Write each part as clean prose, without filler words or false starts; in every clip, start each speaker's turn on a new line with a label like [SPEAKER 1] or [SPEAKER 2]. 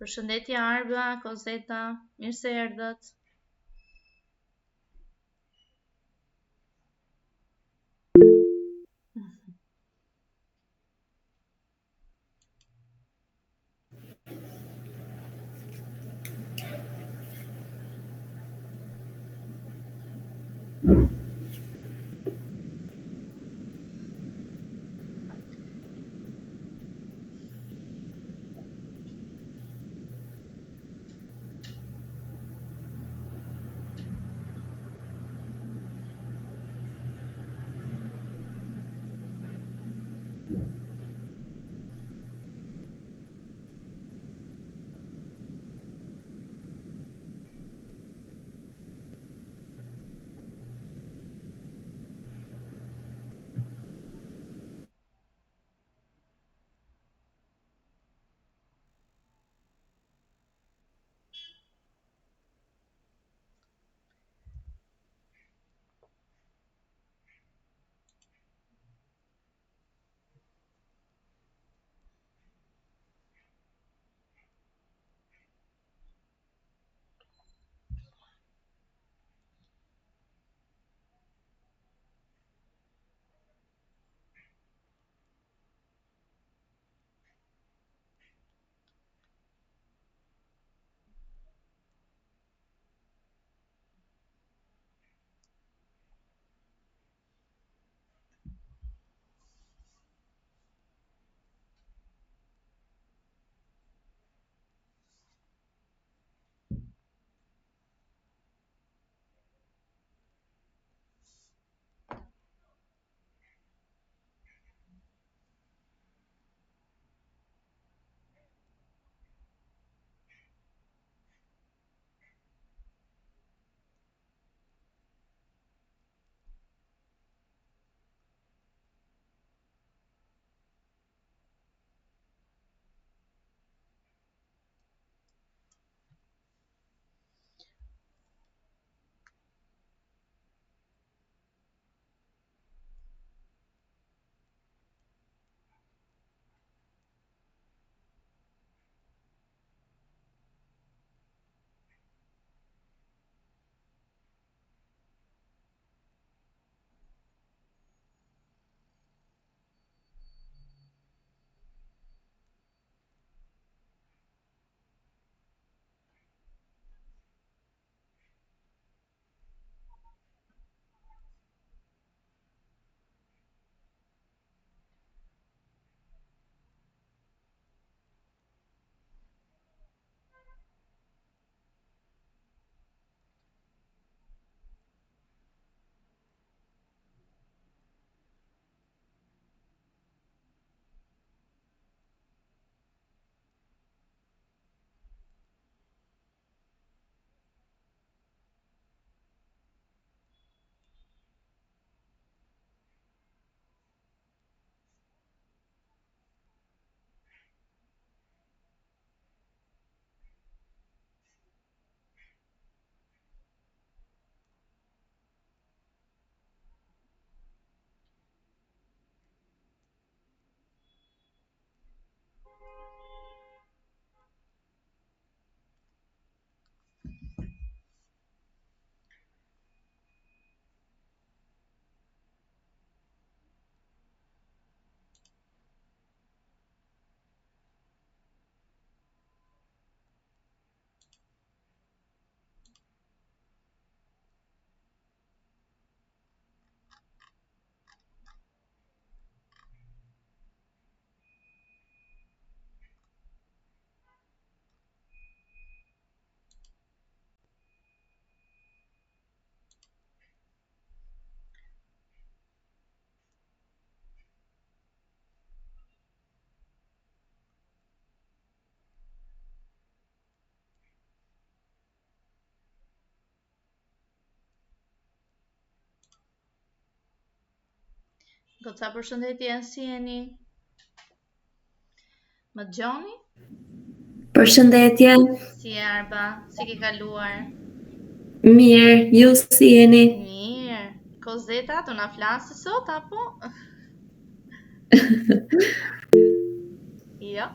[SPEAKER 1] Përshëndetje Arba, Kozeta, mirë se erdhët. Goca, përshëndetje, si jeni? Më dëgjoni?
[SPEAKER 2] Përshëndetje,
[SPEAKER 1] Si e Arba, si ke kaluar?
[SPEAKER 2] mirë, ju si jeni?
[SPEAKER 1] Mirë. Kozeta, do na flasë sot apo? Jo.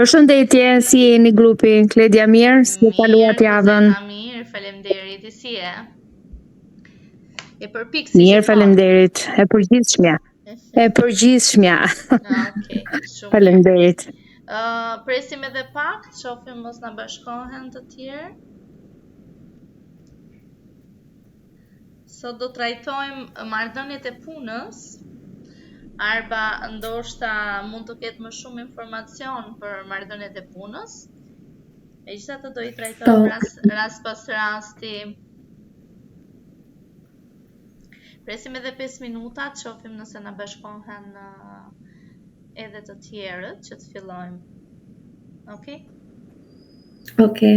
[SPEAKER 3] Përshëndetje, si jeni grupi? Kledja mirë, si e kaluat javën?
[SPEAKER 1] Mirë, faleminderit. I si e? E përpik si
[SPEAKER 3] Mirë, faleminderit. E përgjithshmja.
[SPEAKER 1] Okej, shumë
[SPEAKER 3] Faleminderit.
[SPEAKER 1] presim edhe pak, shohim mos na bashkohen të tjerë. Sot do trajtojmë marrëdhëniet e punës. Arba ndoshta mund të ketë më shumë informacion për marrëdhëniet e punës. Megjithatë do i trajtojmë rast pas rasti. Presim edhe 5 minuta, të shohim nëse na bashkohen edhe të tjerët që të fillojmë. Okej?
[SPEAKER 2] Okej.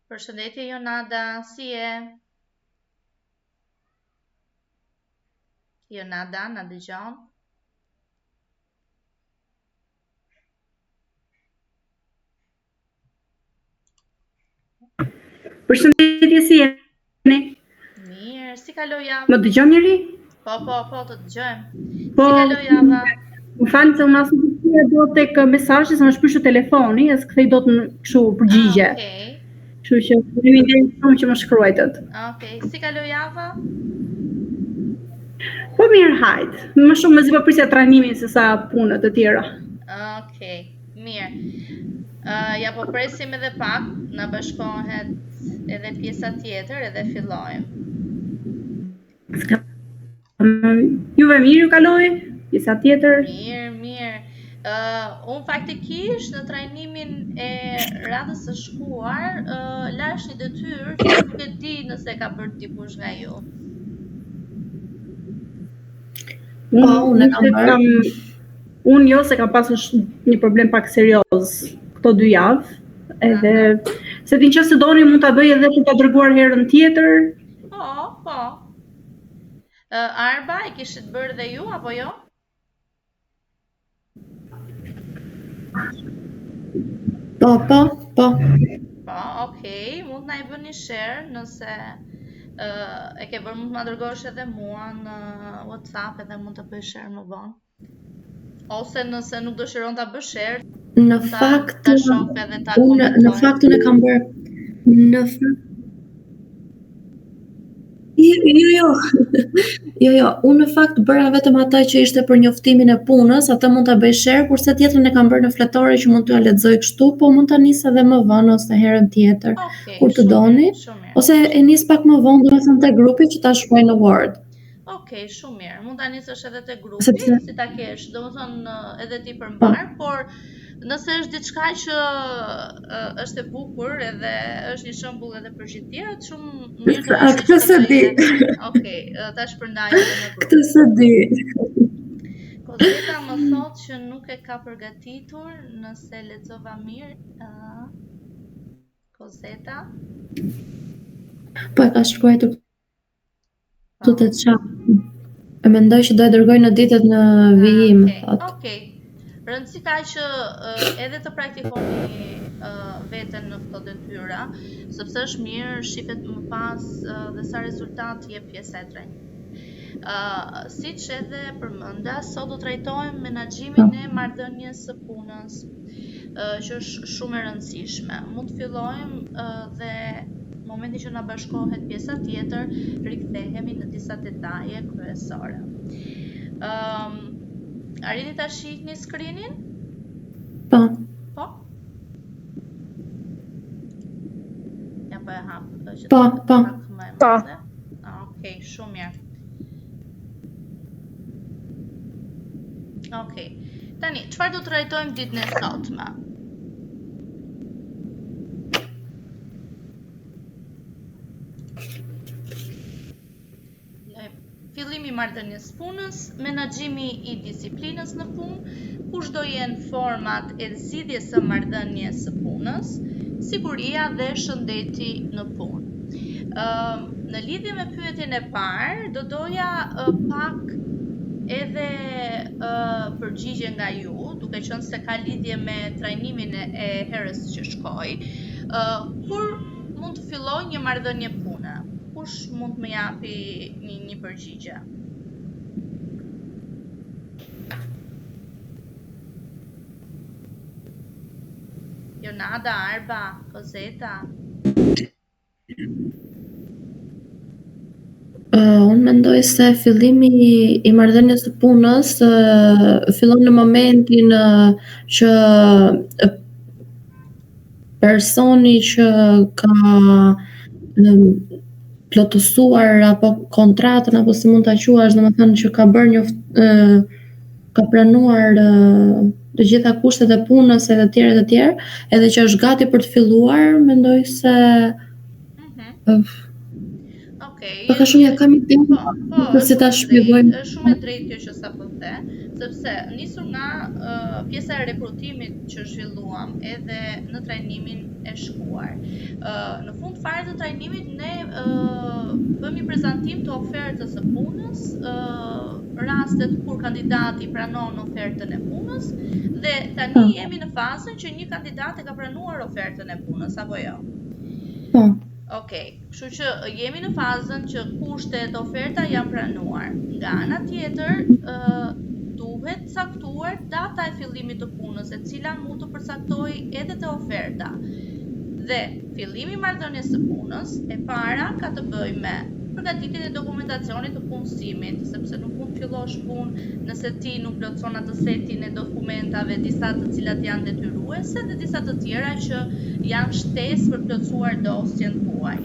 [SPEAKER 1] Përshëndetje Jonada, si e? Jonada, na dëgjon?
[SPEAKER 4] Përshëndetje, si jeni?
[SPEAKER 1] Mirë, si kaloi java?
[SPEAKER 4] Më dëgjon njëri?
[SPEAKER 1] Po, të dëgjojmë.
[SPEAKER 4] Po,
[SPEAKER 1] Si kaloi java?
[SPEAKER 4] më falë se unë asë në do tek mesazhi, se më shpyshë telefoni, e s'kthej dot në kështu përgjigje.
[SPEAKER 1] Okej.
[SPEAKER 4] Kështu që faleminderit shumë që më shkruajtët.
[SPEAKER 1] Okej, si kaloi java?
[SPEAKER 4] Po mirë, hajt. Më shumë mezi po prisja trajnimin se sa punët të tjera.
[SPEAKER 1] Okej, mirë. Ja po presim edhe pak, na bashkohet edhe pjesa tjetër edhe fillojmë.
[SPEAKER 4] Juve mirë ju kaloi? Pjesa tjetër?
[SPEAKER 1] Mirë. Unë faktikisht në trajnimin e radhës së shkuar, lash një detyrë që nuk e di nëse ka bërë dikush nga ju.
[SPEAKER 2] Unë kam bërë.
[SPEAKER 4] Unë jo, se kam pasur një problem pak serioz këto 2 javë, edhe se ti nëse doni mund ta bëj edhe për ta dërguar herën tjetër.
[SPEAKER 1] Po. Arba, e kishit bërë dhe ju, apo jo?
[SPEAKER 2] Po.
[SPEAKER 1] Po, okej, mund na i bëni share nëse e ke bërë, mund ma dërgosh edhe mua në WhatsApp edhe mund të bëj share më vonë. Ose nëse nuk dëshiron ta bësh share,
[SPEAKER 2] Në fakt,
[SPEAKER 1] ta shoh edhe ta komentoj.
[SPEAKER 2] Në fakt unë kam bërë. Në fakt. Jo, unë në fakt bëra vetëm atë që ishte për njoftimin e punës, atë mund ta bëj share, kurse tjetrën e kam bërë në fletore që mund t'ja lexoj kështu, po mund ta nis edhe më vonë ose herën tjetër, kur të doni, ose e nis pak më vonë, domethënë te grupi që ta shkruaj në Word.
[SPEAKER 1] Okej, shumë mirë. Mund ta nisësh edhe te grupi, si ta kesh, domethënë edhe ti përmbar, por nëse është diçka që është e bukur edhe është një shembull edhe për gjithë tjerët, shumë mirë do ishte.
[SPEAKER 2] Këtë se di.
[SPEAKER 1] Okej, ta shpërndaj edhe në grup.
[SPEAKER 2] Këtë se di.
[SPEAKER 1] Kozeta më thot që nuk e ka përgatitur, nëse lexova mirë. Kozeta?
[SPEAKER 2] Po e ka shkruar këtu te chat. E mendoj që do e dërgoj në ditët në vijim, thotë.
[SPEAKER 1] Okej. Rëndësi ka që edhe të praktikoni veten në këto detyra, sepse është mirë shifet më pas dhe sa rezultat jep pjesa e tretë. Siç edhe përmenda, sot do trajtojmë menaxhimin e marrëdhënies së punës, që është shumë e rëndësishme. Mund të fillojmë dhe në momentin që na bashkohet pjesa tjetër, rikthehemi në disa detaje kryesore. Arrini ta shihni screenin?
[SPEAKER 2] Po.
[SPEAKER 1] Po? Ja po e hap.
[SPEAKER 2] Po.
[SPEAKER 1] Okej, shumë mirë. Okej. Tani, çfarë do të trajtojmë ditën e sotme? Fillimi i marrëdhënies punës, menaxhimi i disiplinës në punë, kush do jenë format e zgjidhjes së marrëdhënies së punës, siguria dhe shëndeti në punë. Në lidhje me pyetjen e parë, do doja pak edhe përgjigje nga ju, duke qenë se ka lidhje me trajnimin e herës që shkoj. Kur mund të filloj një marrëdhënie pune? Kush mund të më japi një përgjigje? Jonada, Arba, Kozeta?
[SPEAKER 2] Unë mendoj se fillimi i marrëdhënies së punës fillon në momentin që personi që ka plotësuar apo kontratën apo si mund ta quash, domethënë që ka bërë ka pranuar të gjitha kushtet e punës e të tjerë, edhe që është gati për të filluar, mendoj se
[SPEAKER 1] Ka
[SPEAKER 2] shumë kam idenë se ta shpjegojmë.
[SPEAKER 1] Është shumë e drejtë kjo që sapo the, sepse nisur nga pjesa e rekrutimit që zhvilluam edhe në trajnimin e shkuar. Në fund fare të trajnimit ne bëmi prezantim të ofertës së punës, rastet kur kandidati pranon ofertën e punës dhe tani jemi në fazën që një kandidat e ka pranuar ofertën e punës apo jo. Okej, kështu që jemi në fazën që kushtet e oferta janë pranuar. Nga ana tjetër, duhet caktuar data e fillimit të punës, e cila mund të përcaktojë edhe te oferta. Dhe fillimi i marrëdhënies së punës e para ka të bëjë me përgatitjen e dokumentacionit të punësimit, sepse nuk mund të fillosh punë nëse ti nuk plotëson atë setin e dokumentave, disa të cilat janë detyruese dhe disa të tjera që janë shtesë për plotësuar dosjen tuaj.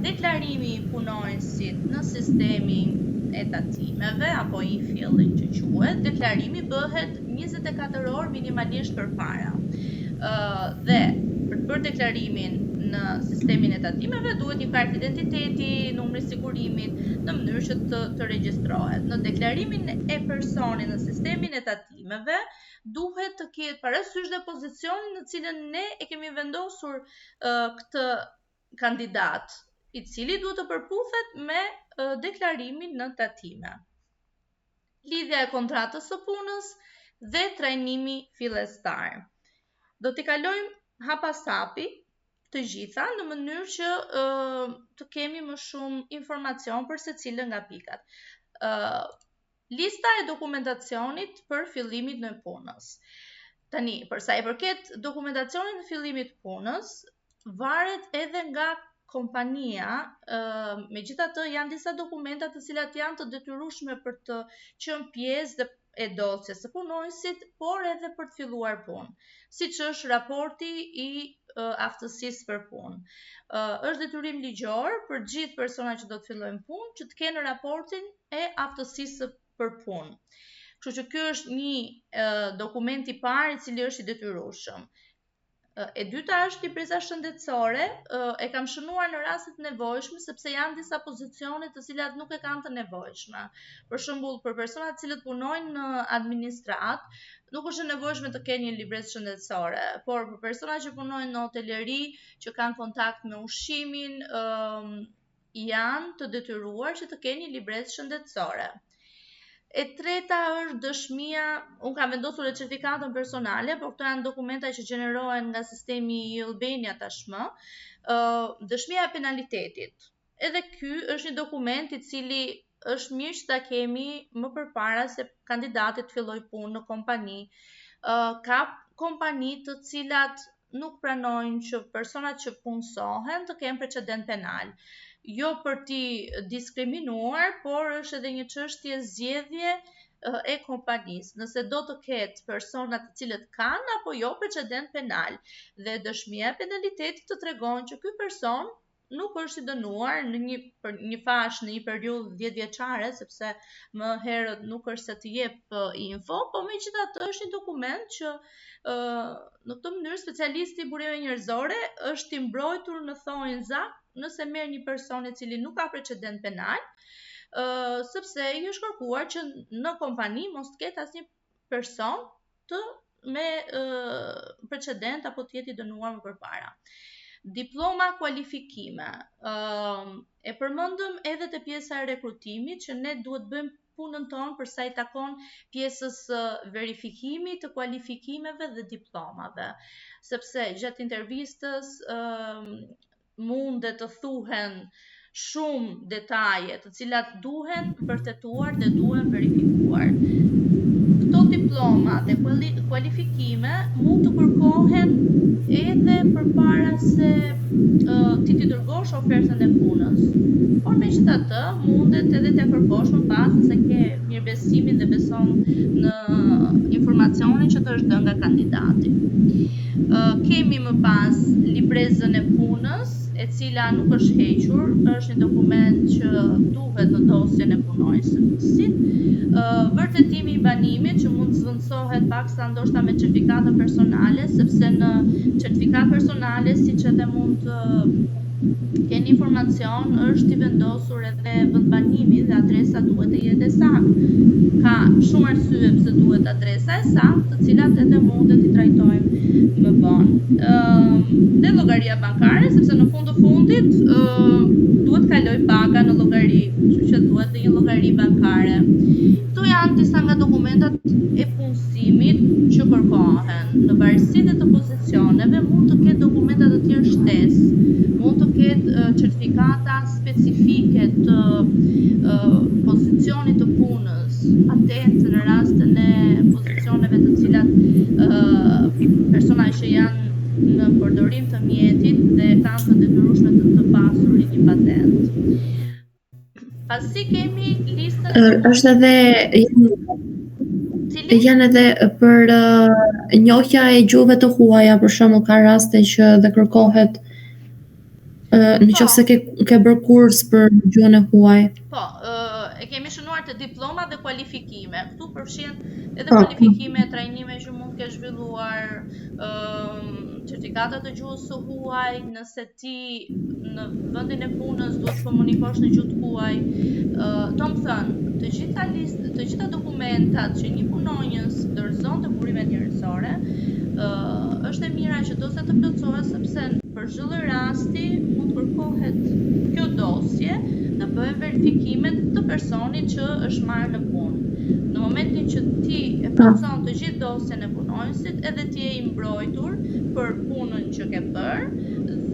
[SPEAKER 1] Deklarimi i punonësit në sistemin e tatimeve apo e-filling që quhet, deklarimi bëhet 24 orë minimalisht përpara. Dhe për të bërë deklarimin në sistemin e tatimeve duhet një kartë identiteti, numri sigurimit, në mënyrë që të regjistrohet. Në deklarimin e personit në sistemin e tatimeve duhet të ketë parasysh dhe pozicionin në cilën ne e kemi vendosur këtë kandidat, i cili duhet të përputhet me deklarimin në tatime. Lidhja e kontratës së punës dhe trajnimi fillestar. Do t'i kalojmë hapasapi të gjitha në mënyrë që të kemi më shumë informacion për secilën nga pikat. Lista e dokumentacionit për fillimin e punës. Tani, për sa i përket dokumentacionit në fillimit punës, varet edhe nga kompania, megjithatë janë disa dokumenta të cilat janë të detyrueshme për të qenë pjesë e dosjes së punonësit, por edhe për të filluar punë, siç është raporti i aftësisë për punë. Është detyrim ligjor për gjithë personat që do të fillojnë punë që të kenë raportin e aftësisë për punë. Kështu që ky është një dokument i parë i cili është i detyrueshëm. E dyta është libreza shëndetësore, e kam shënuar në rastet nevojshme sepse janë disa pozicione të cilat nuk e kanë të nevojshme. Për shembull, për personat të cilët punojnë në administrat, nuk është e nevojshme të kenë një librezë shëndetësore, por për personat që punojnë në hoteleri, që kanë kontakt me ushqimin, janë të detyruar që të kenë një libresë shëndetësore. E treta është dëshmia, unë kam vendosur e certifikatën personale, por këto janë dokumenta që gjenerohen nga sistemi i Albania tashmë, dëshmia e penalitetit. Edhe ky është një dokument i cili është mirë që ta kemi më përpara se kandidati të fillojë punë në kompani. Ka kompani të cilat nuk pranojnë që personat që punësohen të kenë precedent penal. Jo për t'i diskriminuar, por është edhe një çështje zgjedhje e kompanisë. Nëse do të ketë persona të cilët kanë apo jo precedent penal dhe dëshmia e penalitetit të tregon që ky person nuk është i dënuar në një fash në një periudhë 10 vjeçare, sepse më herët nuk është se të jep info, po megjithatë është një dokument që në këtë mënyrë specialisti i burimeve njerëzore është i mbrojtur në thonjza nëse merr një person i cili nuk ka precedent penal, sepse i është kërkuar që në kompani mos të ketë asnjë person me precedent apo të jetë i dënuar më përpara. Diploma, kualifikime. E përmendëm edhe te pjesa e rekrutimit që ne duhet bëjmë punën tonë për sa i takon pjesës verifikimit të kualifikimeve dhe diplomave, sepse gjatë intervistës mundet të thuhen shumë detaje të cilat duhen përtetuar dhe duhen verifikuar. Këto diploma dhe kualifikime mund të kërkohen edhe përpara se ti t'i dërgosh ofertën e punës. Por megjithatë, mundet edhe t'ia kërkosh më pas se ke mirëbesimin dhe beson në informacionin që të është dhënë nga kandidati. Kemi më pas librezën e punës, e cila nuk është hequr, është një dokument që duhet në dosjen e punonjësit. Vërtetimi i banimit që mund të zvendësohet paksa ndoshta me certifikatën personale, sepse në certifikat personale siç edhe mund të keni informacion, është i vendosur edhe vend banimi dhe adresa duhet të jetë e saktë. Ka shumë arsye pse duhet adresa e saktë, të cilat edhe mundet i trajtojmë më vonë. Dhe llogaria bankare, sepse në fund të fundit duhet kaloj paga në llogari, kështu që duhet dhe një llogari bankare. Këto janë disa nga dokumentat e punësimit që kërkohen. Në varësi të pozicioneve mund të ketë dokumenta të tjerë shtesë, mund të ketë certifikata specifike të pozicionit të punës, patent në rastin e pozicioneve të cilat persona që janë në përdorim të mjetit dhe kanë të detyrueshme të pasurin një patent. Pasi kemi listën
[SPEAKER 2] është edhe janë edhe për njohja e gjuhëve të huaja, për shembull ka raste që dhe kërkohet nëse ke bërë kurs për gjuhën e huaj.
[SPEAKER 1] Po, e kemi shënuar të diploma dhe kualifikime. Këtu përfshihen edhe kualifikime, trajnime që mund të kesh zhvilluar, certifikatat të gjuhës së huaj, nëse ti në vendin e punës duhet të komunikosh në gjuhë të huaj. Domethënë, të gjitha dokumentat që një punonjës dorëzon të burimet njerëzore, është e mira që dosja të plotësohet, sepse për çdo lloj rasti mund kërkohet kjo dosje të bëjë verifikimet të personit që është marrë në punë. Në momentin që ti e plotëson të gjithë dosjen e punonjësit, edhe ti je i mbrojtur për punën që ke bërë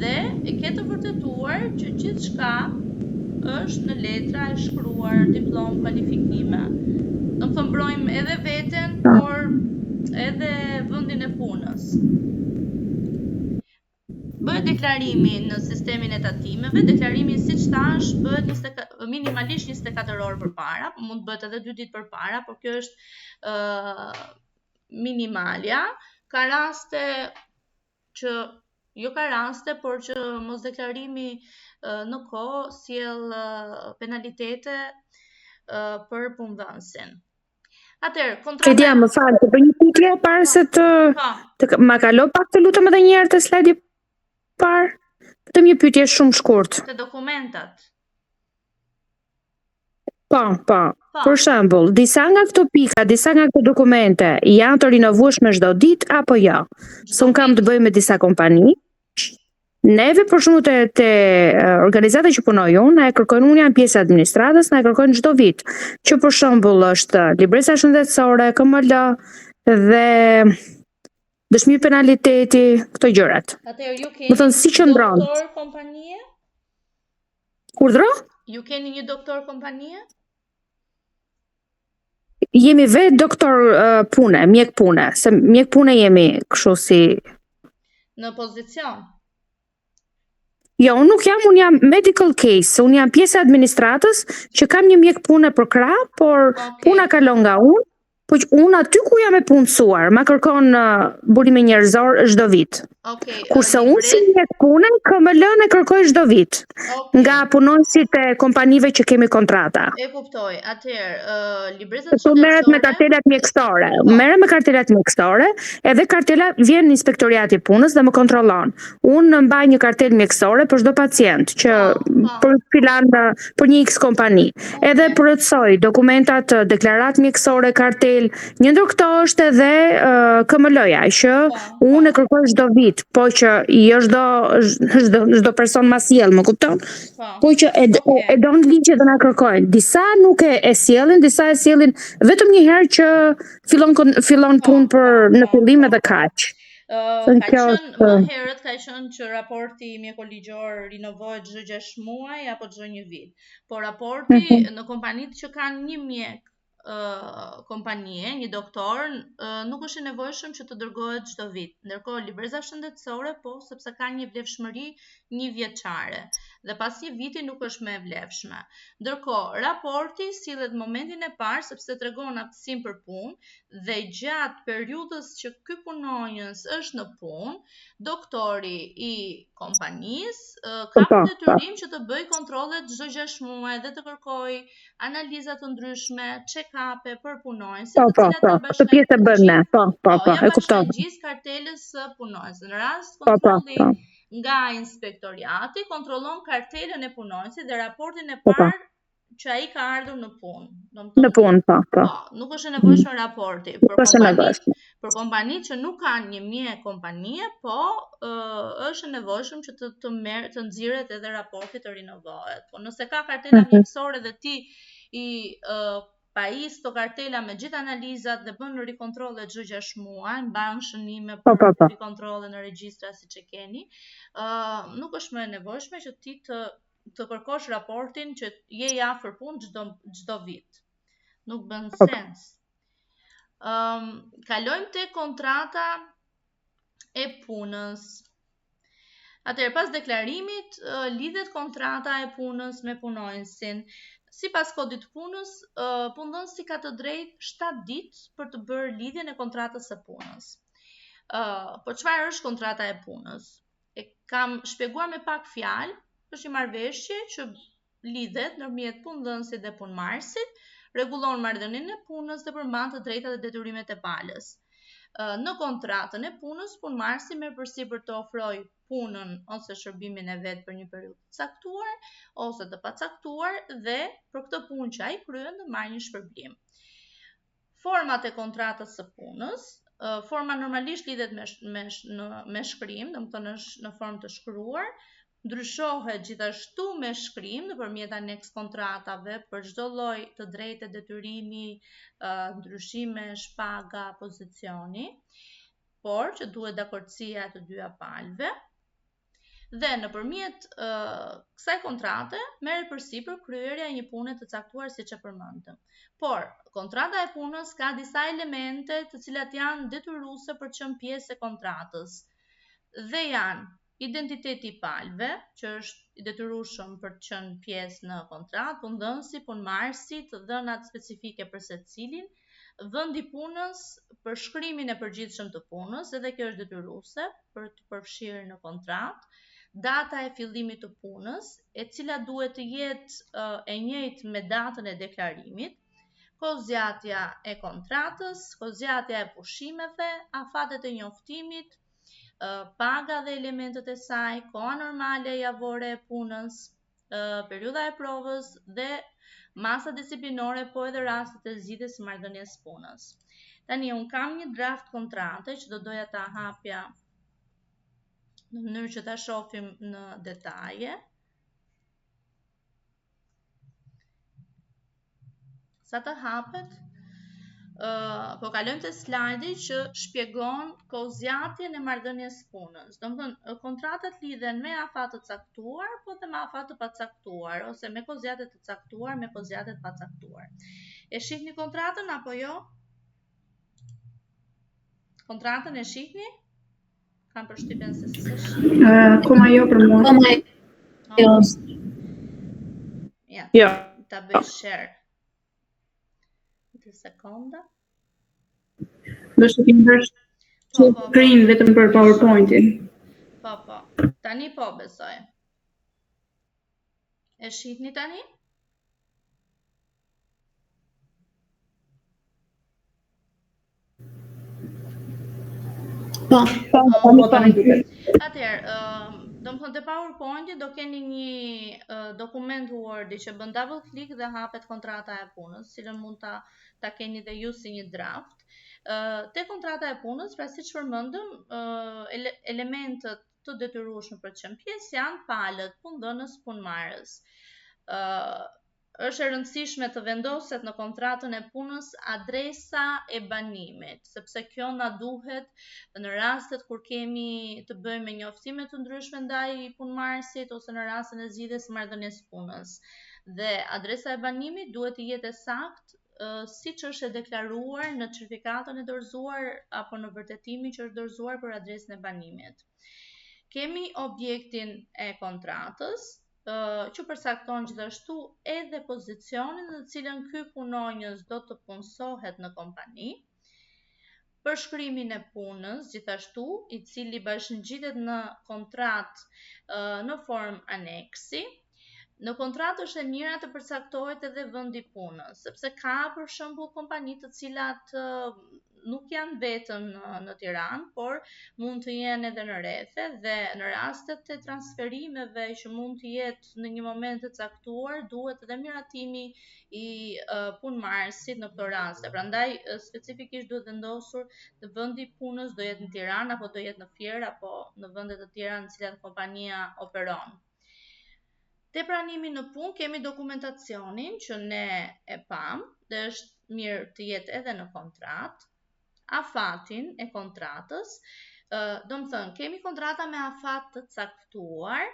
[SPEAKER 1] dhe e ke të vërtetuar që gjithçka është në letra e shkruar, diplom, kualifikime. Domethënë mbrojmë edhe veten, por edhe vendin e punës. Bëhet deklarimi në sistemin e tatimeve, deklarimi siç thash bëhet minimalisht 24 orë përpara, mund të bëhet edhe 2 ditë përpara, por kjo është minimalja. Ka raste që por që mos deklarimi në kohë sjell penalitete për punëdhënësin. Atëherë,
[SPEAKER 3] kontrata. Më fal, të bëj një pyetje para se të ma kalo pak të lutem edhe një herë të slajdi parë. Vetëm një pyetje shumë shkurt.
[SPEAKER 1] Të dokumentat.
[SPEAKER 3] Po. Për shembull, disa nga këto pika, disa nga këto dokumente janë të rinovueshme çdo ditë apo jo? Se un kam të bëj me disa kompani Neve për shembull te organizata që punoj unë, na e kërkojnë, unë jam pjesë e administratës, na e kërkojnë çdo vit. Që për shembull është libresa shëndetësore, KML dhe dëshmi penaliteti, këto gjërat.
[SPEAKER 1] Atëherë ju
[SPEAKER 3] Më thënë si qëndron.
[SPEAKER 1] doktor kompanie?
[SPEAKER 3] Urdhro?
[SPEAKER 1] Ju keni një doktor kompanie?
[SPEAKER 3] Jemi vetë doktor pune, mjek pune, se mjek pune jemi kështu si...
[SPEAKER 1] Në pozicion?
[SPEAKER 3] Jo, unë jam medical case, unë jam pjesë e administratës që kam një mjek pune për krah, por puna kalon nga unë, po unë aty ku jam e punësuar, ma kërkon burime njerëzor çdo vit. Kurse unë si mjek pune, KML-n e kërkoj çdo vit. Nga punonësit e kompanive që kemi kontrata.
[SPEAKER 1] E kuptoj. Atëherë, libresat
[SPEAKER 3] shëndetësore merret me kartelat mjekësore. Merrem me kartelat mjekësore, edhe kartela vjen në inspektoriati i punës dhe më kontrollon. Unë mbaj një kartel mjekësore për çdo pacient që për filan për një X kompani. Edhe përretësoj dokumentat, deklarat mjekësore, kartel. Një ndër këto është edhe KML-ja, që unë e kërkoj çdo vit, po që jo çdo person ma sjell, më kupton? Po që e don ligjet dhe na kërkojnë. Disa nuk e sjellin, disa e sjellin vetëm një herë që fillon punë për në fillim edhe kaq.
[SPEAKER 1] Më herët ka qenë që raporti mjekoligjor rinovohet çdo 6 muaj apo çdo 1 vit. Po raporti në kompanitë që kanë një mjek kompanie, një doktor, nuk është i nevojshëm që të dërgohet çdo vit. Ndërkohë libreza shëndetësore po, sepse ka një vlefshmëri 1 vjeçare dhe pas 1 viti nuk është më e vlefshme. Ndërkohë raporti sillet momentin e parë sepse tregon aftësinë për punë dhe gjatë periudhës që ky punonjës është në punë, doktori i kompanisë ka detyrim që të bëj kontrolle çdo 6 muaj dhe të kërkoj analiza të ndryshme, check-up për punonjësit,
[SPEAKER 3] këtë pjesë e bën ne. E kuptoj.
[SPEAKER 1] Gjithë kartelës së punonjësit. Në rast kontrolli nga inspektoriati kontrollon kartelën e punonjësit dhe raportin e parë që ai ka ardhur në punë.
[SPEAKER 3] Në punë, po.
[SPEAKER 1] Nuk është e nevojshëm raporti. Për kompanitë që nuk kanë një mjek kompanie, po është e nevojshëm që të nxirret edhe raporti të rinovohet. Po nëse ka kartela mjekësore dhe ti i pajis të kartela me gjithë analizat dhe bën rikontrolle çdo 6 muaj, mban shënime për rikontrolle në regjistra siç e keni, nuk është më e nevojshme që ti të kërkosh raportin që je i afër punë çdo vit. Nuk bën sens. Kalojmë te kontrata e punës. Atëherë pas deklarimit lidhet kontrata e punës me punonjësin. Sipas kodit të punës, punëdhënësi ka të drejtë 7 ditë për të bërë lidhjen e kontratës së punës. Po çfarë është kontrata e punës? E kam shpjeguar me pak fjalë, është një marrëveshje që lidhet ndërmjet punëdhënësit dhe punëmarrësit, rregullon marrëdhënien e punës dhe përmban të drejtat dhe detyrimet e palës. Në kontratën e punës, punëmarrësi merr përsipër të ofrojë punën ose shërbimin e vet për një periudhë të caktuar ose të pacaktuar dhe për këtë punë që ai kryen të marrë një shpërblim. Format e kontratës së punës, forma normalisht lidhet me shkrim, domethënë është në formë të shkruar, ndryshohet gjithashtu me shkrim nëpërmjet aneks kontratave për çdo lloj të drejtë detyrimi, ndryshime, shpaga, pozicioni, por që duhet dakordësia e të dyja palëve. Dhe nëpërmjet kësaj kontrate merret përsipër kryerja e një pune të caktuar siç e përmendëm. Por kontrata e punës ka disa elemente të cilat janë detyruese për të qenë pjesë e kontratës. Dhe janë identiteti i palëve, që është i detyrueshëm për të qenë pjesë në kontratë, punëdhënësi, punëmarrësi, të dhënat specifike për secilin, vendi i punës për shkrimin e përgjithshëm të punës, edhe kjo është detyruese për të përfshirë në kontratë, data e fillimit të punës, e cila duhet të jetë e njëjtë me datën e deklarimit, kozgjatja e kontratës, kozgjatja e pushimeve, afatet e njoftimit, paga dhe elementet e saj, koha normale javore e punës, periudha e provës dhe masa disiplinore, po edhe rastet e zgjidhjes së marrëdhënies punës. Tani un kam një draft kontrate që do doja ta hapja në mënyrë që ta shohim në detaje. Sa të hapet, po kalojmë te slajdi që shpjegon kozjatjen e marrëdhënies punës. Domethënë, kontratat lidhen me afat të caktuar, po dhe me afat të pacaktuar, ose me kozjate të caktuar, me kozjate të pacaktuar. E shihni kontratën apo jo? Kontratën e shihni? Kam përshtypjen se s'e shih.
[SPEAKER 4] Koma jo për mua.
[SPEAKER 2] Koma jo.
[SPEAKER 1] Ja.
[SPEAKER 3] Jo.
[SPEAKER 1] Ta bëj share. Një sekonda.
[SPEAKER 4] Do shihim screen vetëm për PowerPoint-in.
[SPEAKER 1] Po. Tani po besoj. E shihni tani?
[SPEAKER 2] Po.
[SPEAKER 1] Atëherë, domethënë te PowerPoint-i do keni një dokument Word-i që bën double click dhe hapet kontrata e punës, cilën mund ta keni dhe ju si një draft. Te kontrata e punës, pra siç përmendëm, elementët të detyrueshëm për të qenë pjesë janë palët, punëdhënës, punëmarrës. Është e rëndësishme të vendoset në kontratën e punës adresa e banimit, sepse kjo na duhet në rastet kur kemi të bëjmë me njoftime të ndryshme ndaj punëmarrësit ose në rastin e zgjidhjes së marrëdhënies punës. Dhe adresa e banimit duhet të jetë e saktë, siç është e deklaruar në certifikatën e dorëzuar apo në vërtetimin që është dorëzuar për adresën e banimit. Kemi objektin e kontratës, që përcakton gjithashtu edhe pozicionin në të cilën ky punonjës do të punësohet në kompani, përshkrimin e punës gjithashtu, i cili bashkëngjitet në kontratë në formë aneksi. Në kontratë është e mira të përcaktohet edhe vendi punës, sepse ka për shembull kompani të cilat nuk janë vetëm në Tiranë, por mund të jenë edhe në rrethe dhe në rastet e transferimeve që mund të jetë në një moment të caktuar, duhet edhe miratimi i punëmarrësit në këto raste. Prandaj specifikisht duhet vendosur në vendi punës, do jetë në Tiranë apo do jetë në Fier apo në vende të tjera në cilat kompania operon. Te pranimi në punë kemi dokumentacionin që ne e pam dhe është mirë të jetë edhe në kontratë, afatin e kontratës, domethënë kemi kontrata me afat të caktuar,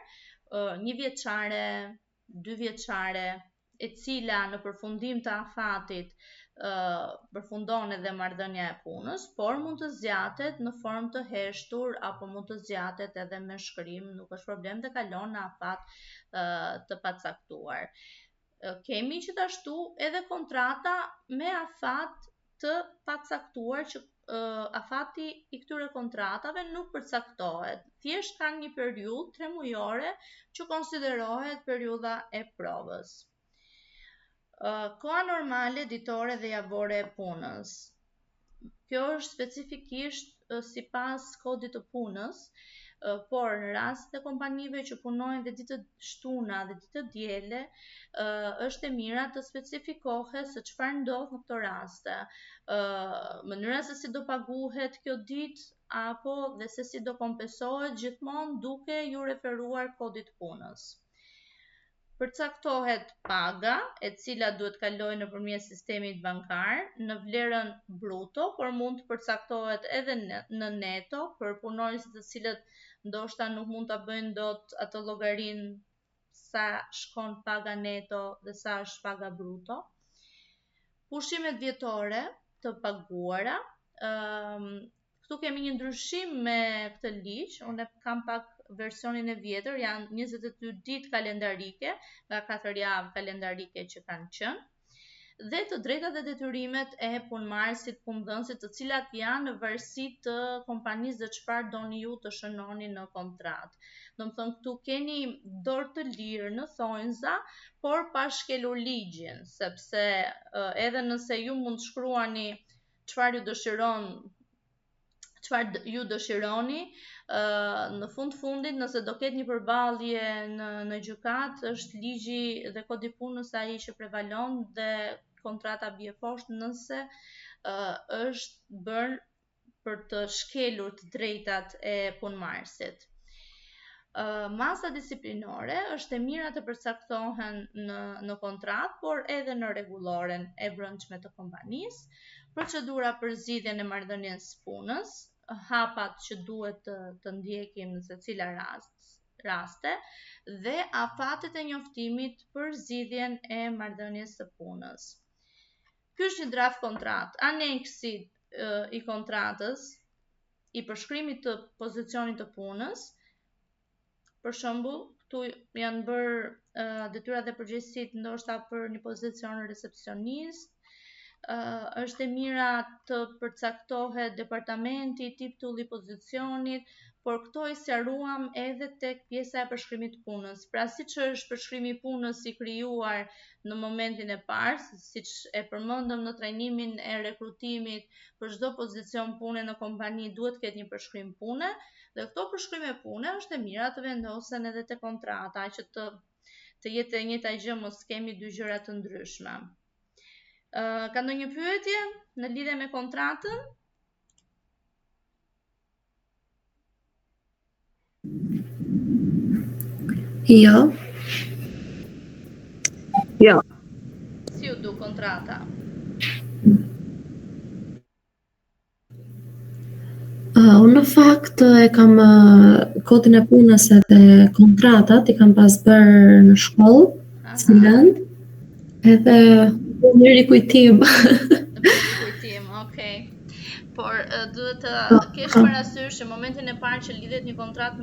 [SPEAKER 1] 1 vjeçare, 2 vjeçare, e cila në përfundim të afatit përfundon edhe marrëdhënia e punës, por mund të zgjatet në formë të heshtur apo mund të zgjatet edhe me shkrim, nuk është problem dhe kalon në afat të pacaktuar. Kemi gjithashtu edhe kontrata me afat të pacaktuar që afati i këtyre kontratave nuk përcaktohet. Thjesht kanë një periudhë 3 mujore që konsiderohet periudha e provës. Koha normale ditore dhe javore e punës. Kjo është specifikisht sipas kodit të punës, por në rast të kompanive që punojnë dhe ditë shtuna dhe ditë diele, është e mira të specifikohet se çfarë ndodh në këto raste, mënyra se si do paguhet kjo ditë apo dhe se si do kompensohet, gjithmonë duke ju referuar kodit punës. Përcaktohet paga, e cila duhet kalojë nëpërmjet sistemit bankar në vlerën bruto, por mund të përcaktohet edhe në neto për punonjësit të cilët ndoshta nuk mund ta bëjnë dot atë llogarinë sa shkon paga neto dhe sa është paga bruto. Pushimet vjetore të paguara. Këtu kemi një ndryshim me këtë ligj, unë kam pak versionin e vjetër, janë 22 ditë kalendarike nga 4 javë kalendarike që kanë qenë, dhe të drejtat dhe detyrimet e punëmarrësit, punëdhënësit, të cilat janë në varësi të kompanisë dhe çfarë doni ju të shënoni në kontratë. Domethënë këtu keni dorë të lirë në thonjza, por pa shkelur ligjin, sepse edhe nëse ju mund të shkruani çfarë ju dëshironi, në fundit nëse do ketë një përballje në gjykat, është ligji dhe kodi punës ai që prevalon dhe kontrata bie poshtë nëse është bërë për të shkelur të drejtat e punëmarrësit. Masa disiplinore është e mira të përcaktohen në kontratë, por edhe në rregulloren e brendshme të kompanisë, procedura për zgjidhjen e marrëdhënies punës, hapat që duhet të ndjekim në secila raste dhe afatet e njoftimit për zgjidhjen e marrëdhënies së punës. Ky është një draft kontratë. Aneksi i kontratës i përshkrimit të pozicionit të punës. Për shembull, këtu janë bërë detyrat dhe përgjegjësitë ndoshta për një pozicion recepcionist. Është e mira të përcaktohet departamenti, titulli i pozicionit, por këto i sqaruam edhe tek pjesa e përshkrimit të punës. Pra siç është përshkrimi i punës i krijuar në momentin e parë, siç e përmendëm në trajnimin e rekrutimit, për çdo pozicion pune në kompani duhet të ketë një përshkrim pune, dhe këto përshkrime pune është e mira të vendosen edhe te kontrata, që të jetë e njëjta gjë, mos kemi dy gjëra të ndryshme. Ka ndonjë pyetje në lidhje me kontratën?
[SPEAKER 2] Jo.
[SPEAKER 3] Jo.
[SPEAKER 1] Si u du kontrata?
[SPEAKER 2] Unë në fakt e kam kodin e punës edhe kontratat i kam pas bërë në shkollë, student, edhe në rikujtim.
[SPEAKER 1] Okej. Por duhet të kesh parasysh që momentin e parë që lidhet një kontratë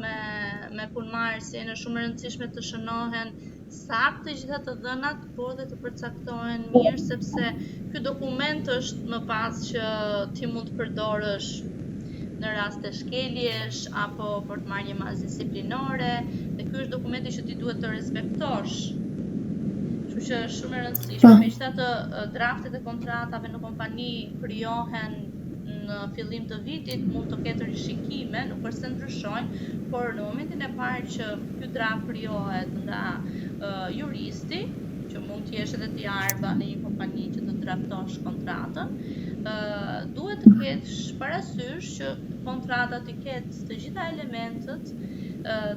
[SPEAKER 1] me punëmarrësin, është shumë e rëndësishme të shënohen saktë të gjitha të dhënat, por dhe të përcaktohen mirë, sepse ky dokument është më pas që ti mund të përdorësh në rast të shkeljesh apo për të marrë një masë disiplinore, dhe ky është dokumenti që ti duhet të respektosh. Kështu që është shumë e rëndësishme. Megjithatë, draftet e kontratave në kompani krijohen në fillim të vitit, mund të ketë rishikime, nuk është se ndryshojnë, por në momentin e parë që ky draft krijohet nga juristi, që mund të jesh edhe ti arba në një kompani që të draftosh kontratën, duhet të kesh parasysh që kontrata të ketë të gjitha elementët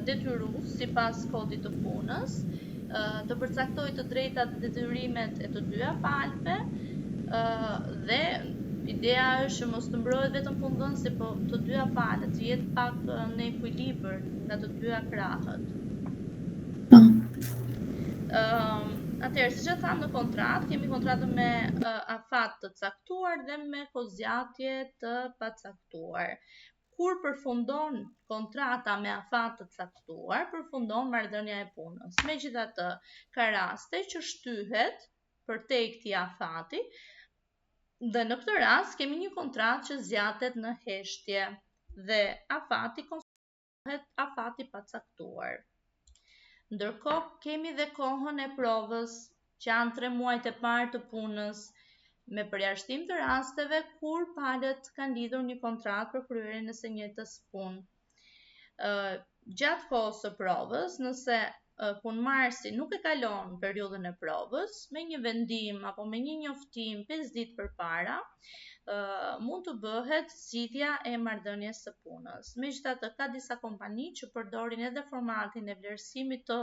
[SPEAKER 1] detyrues sipas kodit të punës, të përcaktojë të drejtat dhe detyrimet e të dyja palëve, dhe ideja është që mos të mbrohet vetëm punëdhënësi, po të dyja palët të jetë pak në ekuilibër nga të dyja krahët. Atëherë, siç e tham, në kontratë kemi kontratën me afat të caktuar dhe me kozgjatje të pacaktuar. Kur përfundon kontrata me afat të caktuar, përfundon marrëdhënia e punës. Megjithatë, ka raste që shtyhet përtej këtij afati, dhe në këtë rast kemi një kontratë që zgjatet në heshtje dhe afati konsiderohet afati pacaktuar. Ndërkohë kemi dhe kohën e provës, që janë 3 muajt e parë të punës, me përjashtim të rasteve kur palët kanë lidhur një kontratë për kryerjen e së njëjtës punë. Gjatë kohës së provës, nëse punëmarrësi nuk e kalon periudhën e provës, me një vendim apo me një njoftim 5 ditë përpara, mund të bëhet zgjidhja e marrëdhënies së punës. Megjithatë, ka disa kompani që përdorin edhe formatin e vlerësimit të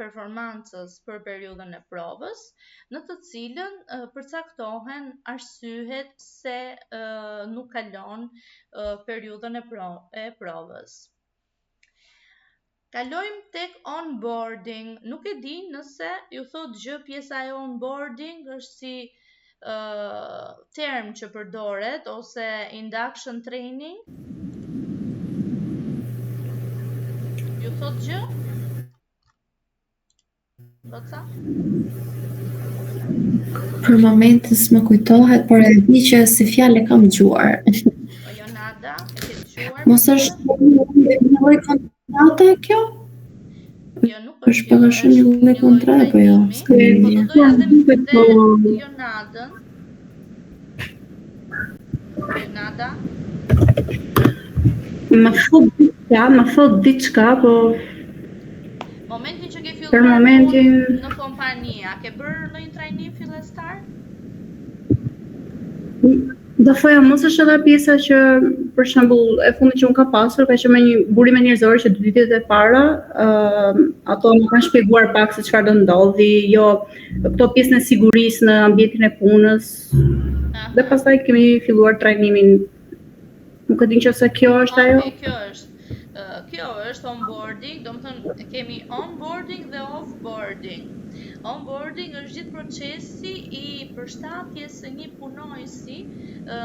[SPEAKER 1] performancës për periudhën e provës, në të cilën përcaktohen arsyet se nuk kalon periudhën e provës. Kalojmë tek onboarding. Nuk e di nëse ju thot gjë pjesa e onboarding, është si term që përdoret, ose induction training. Ju thot gjë? Loca?
[SPEAKER 2] Për momentin s'më kujtohet, por e di që si fjalë kam dëgjuar.
[SPEAKER 1] O Jonada, e ke dëgjuar?
[SPEAKER 2] Mos është një lloj kontrate kjo?
[SPEAKER 1] Jo, nuk
[SPEAKER 2] është pagashu një lloj kontrate, po jo.
[SPEAKER 1] Po të doja dhe Jonadën. Jonada?
[SPEAKER 4] Më thot diçka, po
[SPEAKER 1] Momentin që ke
[SPEAKER 4] për momentin
[SPEAKER 1] në kompania, ke bërë ndonjë trajnim fillestar?
[SPEAKER 4] Do foja mos është edhe pjesa që, për shembull, e fundit që unë ka pasur, ka qenë me një burime njerëzore që 2 ditët e para, ato më kanë shpjeguar pak se çfarë do ndodhi, jo këto pjesën e sigurisë në ambientin e punës. Dhe pastaj kemi filluar trajnimin. Nuk e di nëse kjo është ajo.
[SPEAKER 1] Kjo është onboarding, do më thënë kemi onboarding dhe offboarding. Onboarding është gjithë procesi I përshtatjes së një punojësi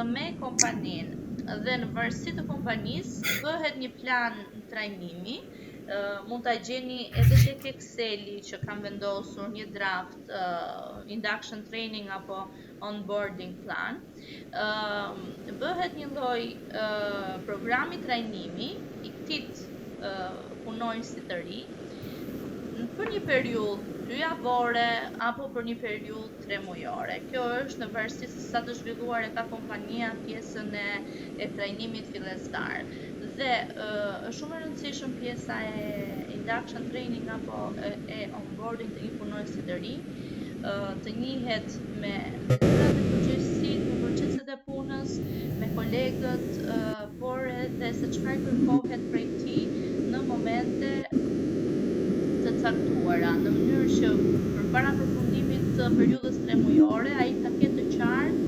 [SPEAKER 1] me kompaninë dhe në varësi të kompanisë bëhet një plan trajnimi. Mund ta gjeni edhe tek Exceli që kam vendosur një draft induction training apo onboarding plan. Bëhet një lloj programi trajnimi I këtij punojësi të ri për një periudhë 2 javore apo për një periudhë 3 mujore. Kjo është në varësi se sa të zhvilluar e ka kompania pjesën e trajnimit fillestar. Dhe është shumë e rëndësishme pjesa e induction training apo e onboarding të një punojësi të ri, të njihet me proceset e punës, me kolegët, por edhe se çfarë kërkohet prej tij në momente të caktuara, në mënyrë që përpara përfundimit të periudhës 3 mujore ai ta ketë të qartë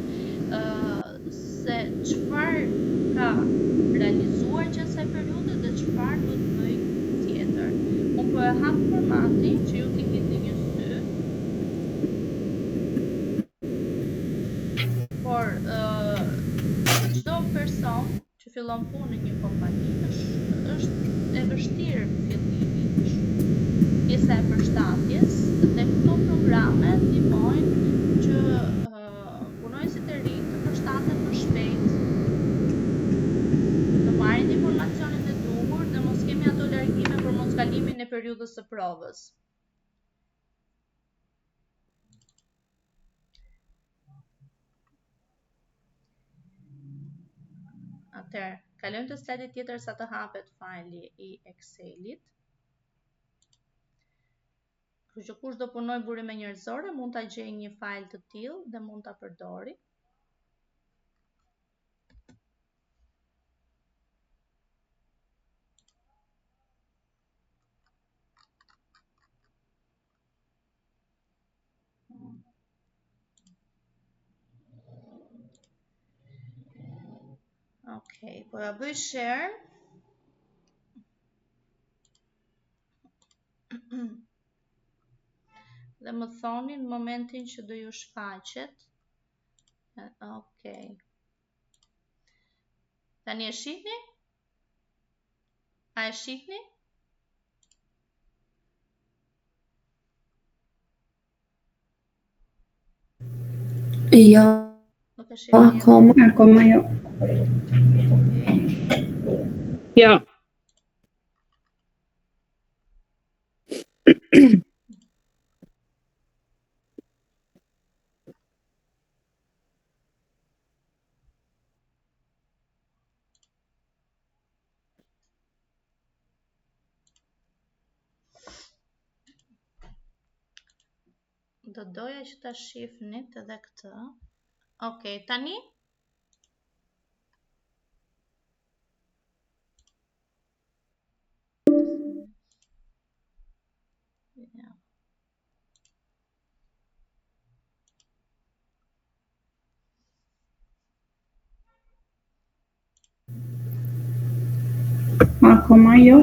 [SPEAKER 1] se çfarë ka realizuar gjatë kësaj periudhe dhe çfarë duhet të bëjë tjetër. Unë po e hap formatin që ju t'i keni një sy. Por çdo person që fillon punë në një kompani është e vështirë fillimi. Pjesa e përshtatjes dhe këto programe ndihmojnë që punojësit e rinj të përshtaten më shpejt, të marrin informacionin e duhur dhe mos kemi ato largime për mos kalimin e periudhës së provës. Atëherë, kalojmë te slajdi tjetër sa të hapet fajli I Excelit. Kështu që kush do punoj burime njerëzore mund ta gjejë një fajl të tillë dhe mund ta përdori. Okej, po ja bëj share. Dhe më thoni në momentin që do ju shfaqet. Okej. Tani e shihni? A e shihni?
[SPEAKER 2] Jo.
[SPEAKER 1] Nuk e shihni.
[SPEAKER 4] Akoma jo.
[SPEAKER 3] Jo.
[SPEAKER 1] Do doja që ta shifnit edhe këtë. Okej, tani? Ja.
[SPEAKER 4] Akoma jo.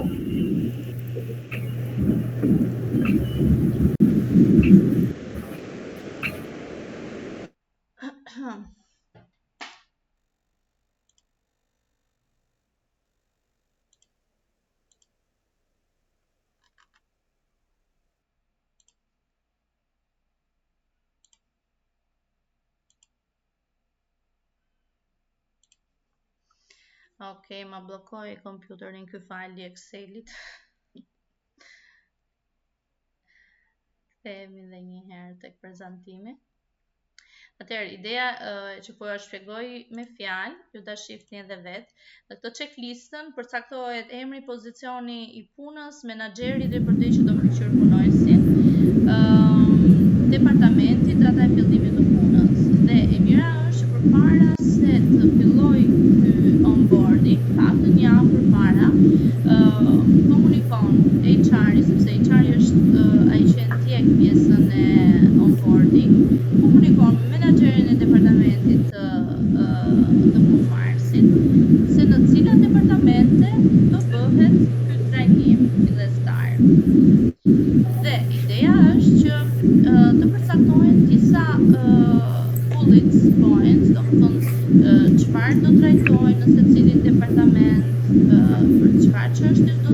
[SPEAKER 1] Okej, ma bllokoi kompjuterin ky fajli I Excelit. Kthehemi edhe një herë tek prezantimi. Atëherë, ideja që po ja shpjegoj me fjalë, ju ta shihni edhe vetë. Në këtë checklistën përcaktohet emri, pozicioni I punës, menaxheri dhe përdej që do mbikëqyr punojësin, departamenti, data e fillimit të punës. Dhe e mira është që përpara se të filloj ky onboarding, pak një javë përpara, komunikon HR-i, sepse HR-i është ai që ndjek pjesën e onboarding, komunikon me menaxherin e departamentit të punëmarrësit se në cilat departamente do bëhet ky trajnim fillestar. Dhe ideja është që të përcaktohen disa bullet points, domethënë çfarë do trajtojnë në secilin departament, për çfarë çështjesh do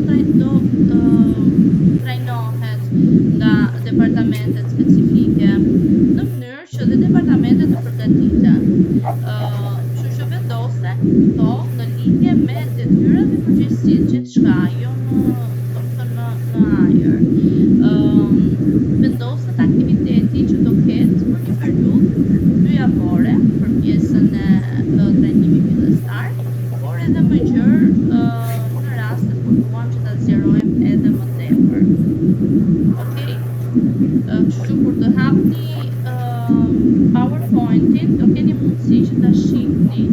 [SPEAKER 1] trajnohet nga departamentet specifike, në mënyrë që dhe departamentet të përgatiten. Kështu që vendose këto në lidhje me detyrat dhe përgjegjësitë gjithçka, jo në ajër. Vendoset aktiviteti që do ketë për një periudhë 2 javore për pjesën e trajnimit fillestar, por edhe më gjerë në raste kur duam që ta zgjerojmë edhe më tepër. Okej? Kështu kur të hapni PowerPoint-in, do keni mundësi që ta shihni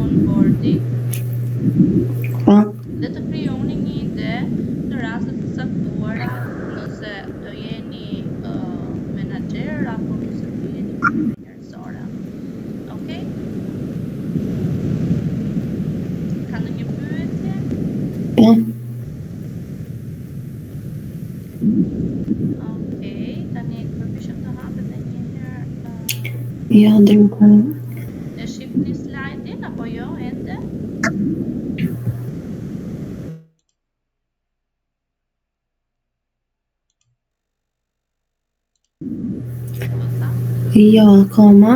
[SPEAKER 1] onboarding dhe të krijoni një ide në raste të caktuara, nëse do jeni menaxher apo nëse do jeni njerëzore. Okej? Ka ndonjë pyetje?
[SPEAKER 2] Po.
[SPEAKER 1] Okej, tani përpiqem të hap edhe një herë.
[SPEAKER 2] Ja, ndërkohë.
[SPEAKER 1] E shihni slide-in apo jo ende?
[SPEAKER 2] Jo, akoma.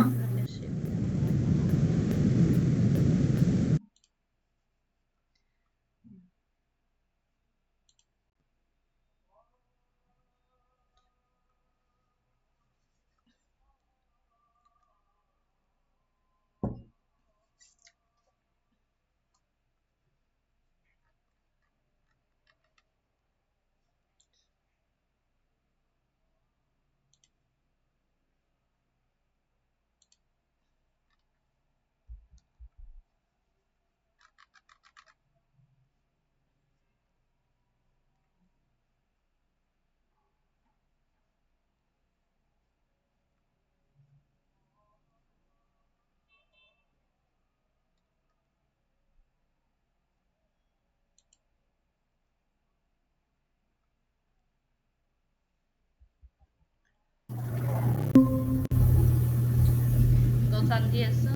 [SPEAKER 2] Do ta ndjesën